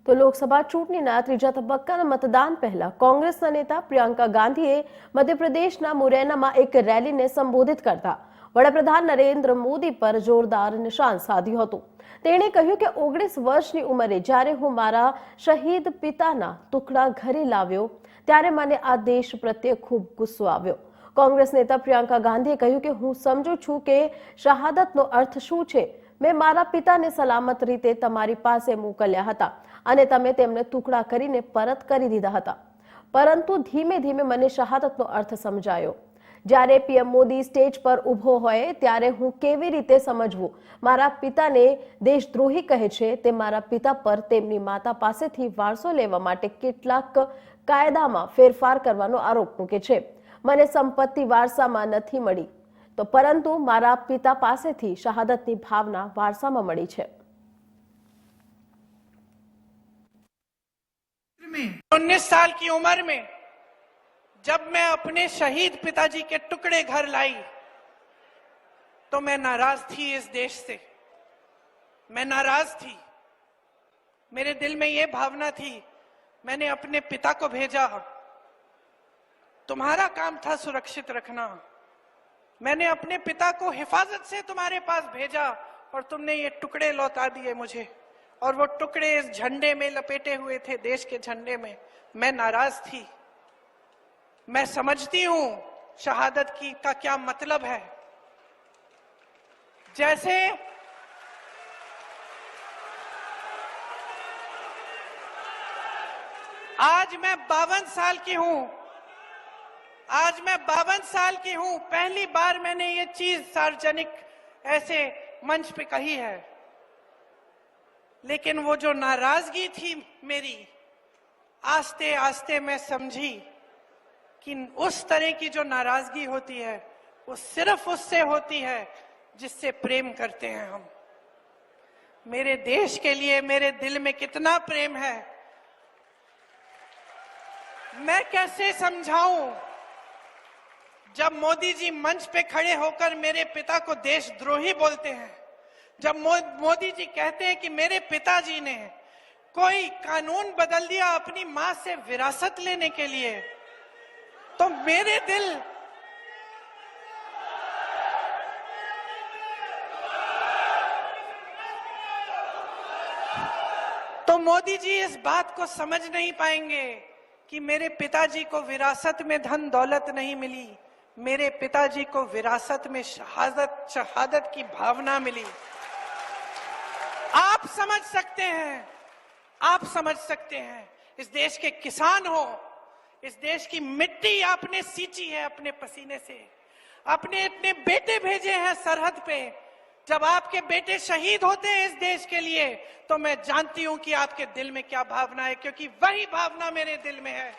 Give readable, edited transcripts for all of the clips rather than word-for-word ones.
તો લોકસભા ચૂંટણીના ત્રીજા તબક્કાના મતદાન પહેલા કોંગ્રેસના નેતા પ્રિયંકા ગાંધીએ મધ્યપ્રદેશના મુરૈનામાં એક રેલીને સંબોધિત કરતા વડાપ્રધાન નરેન્દ્ર મોદી પર જોરદાર નિશાન સાધ્યું હતું। તેણે કહ્યું કે 19 વર્ષની ઉંમરે જ્યારે હું મારા શહીદ પિતાના ટુકડા ઘરે લાવ્યો ત્યારે મને આ દેશ પ્રત્યે ખૂબ ગુસ્સો આવ્યો। કોંગ્રેસ નેતા પ્રિયંકા ગાંધીએ કહ્યું કે હું સમજુ છું કે શહાદતનો અર્થ શું છે। મેં મારા પિતાને સલામત રીતે તમારી પાસે મોકલ્યા હતા અને તમે તેમને ટુકડા કરીને પરત કરી દીધા હતા, પરંતુ ધીમે ધીમે મને શહાદતનો અર્થ સમજાયો। જ્યારે પીએમ મોદી સ્ટેજ પર ઊભો હોય ત્યારે હું કેવી રીતે સમજવું? મારા પિતાને દેશદ્રોહી કહે છે તે મારા પિતા પર તેમની માતા પાસેથી વારસો લેવા માટે કેટલાક કાયદામાં ફેરફાર કરવાનો આરોપ મૂકે છે। મને સંપત્તિ વારસામાં નથી મળી તો પરંતુ મારા પિતા પાસેથી શહાદતની ભાવના વારસામાં મળી છે। 19 साल की उम्र में जब मैं अपने शहीद पिताजी के टुकड़े घर लाई तो मैं नाराज थी इस देश से। मैं नाराज थी। मेरे दिल में यह भावना थी, मैंने अपने पिता को भेजा, तुम्हारा काम था सुरक्षित रखना। मैंने अपने पिता को हिफाजत से तुम्हारे पास भेजा और तुमने ये टुकड़े लौटा दिए मुझे, और वो टुकड़े इस झंडे में लपेटे हुए थे, देश के झंडे में। मैं नाराज थी। मैं समझती हूं शहादत की का क्या मतलब है। जैसे आज मैं 52 साल की हूं, आज मैं 52 साल की हूं, पहली बार मैंने ये चीज सार्वजनिक ऐसे मंच पे कही है। लेकिन वो जो नाराजगी थी मेरी, आस्ते आस्ते मैं समझी कि उस तरह की जो नाराजगी होती है वो सिर्फ उससे होती है जिससे प्रेम करते हैं हम। मेरे देश के लिए मेरे दिल में कितना प्रेम है, मैं कैसे समझाऊं। जब मोदी जी मंच पे खड़े होकर मेरे पिता को देशद्रोही बोलते हैं, जब मोदी जी कहते हैं कि मेरे पिताजी ने कोई कानून बदल दिया अपनी मां से विरासत लेने के लिए, तो मेरे दिल तो मोदी जी इस बात को समझ नहीं पाएंगे कि मेरे पिताजी को विरासत में धन दौलत नहीं मिली, मेरे पिताजी को विरासत में शहादत की भावना मिली। आप समझ सकते हैं, आप समझ सकते हैं। इस देश के किसान हो, इस देश की मिट्टी आपने सींची है अपने पसीने से, अपने इतने बेटे भेजे हैं सरहद पे। जब आपके बेटे शहीद होते हैं इस देश के लिए तो मैं जानती हूं कि आपके दिल में क्या भावना है, क्योंकि वही भावना मेरे दिल में है।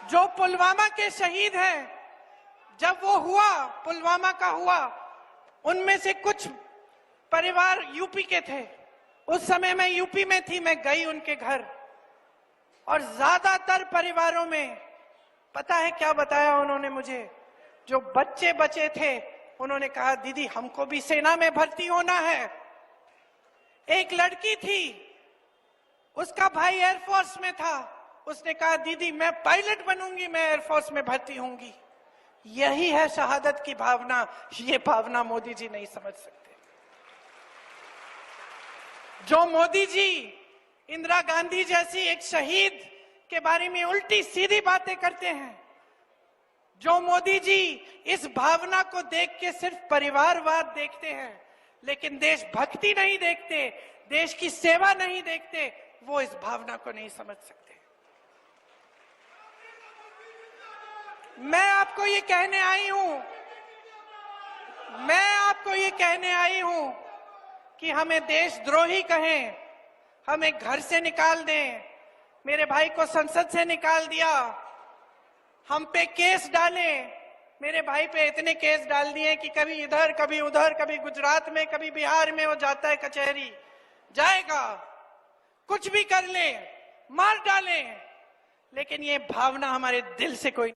जो पुलवामा के शहीद हैं, जब वो हुआ, पुलवामा का हुआ, उनमें से कुछ परिवार यूपी के थे। उस समय मैं यूपी में थी, मैं गई उनके घर, और ज्यादातर परिवारों में पता है क्या बताया उन्होंने मुझे? जो बच्चे बचे थे उन्होंने कहा दीदी हमको भी सेना में भर्ती होना है। एक लड़की थी, उसका भाई एयरफोर्स में था, उसने कहा दीदी मैं पायलट बनूंगी, मैं एयरफोर्स में भर्ती होंगी। यही है शहादत की भावना। ये भावना मोदी जी नहीं समझ सकते। जो मोदी जी इंदिरा गांधी जैसी एक शहीद के बारे में उल्टी सीधी बातें करते हैं, जो मोदी जी इस भावना को देख के सिर्फ परिवारवाद देखते हैं लेकिन देशभक्ति नहीं देखते, देश की सेवा नहीं देखते, वो इस भावना को नहीं समझ सकते। मैं आपको ये कहने आई हूं, मैं आपको ये कहने आई हूं कि हमें देशद्रोही कहें, हमें घर से निकाल दें, मेरे भाई को संसद से निकाल दिया, हम पे केस डालें। मेरे भाई पे इतने केस डाल दिए कि कभी इधर कभी उधर, कभी गुजरात में कभी बिहार में वो जाता है कचहरी, जाएगा, कुछ भी कर ले, मार डालें, लेकिन ये भावना हमारे दिल से कोई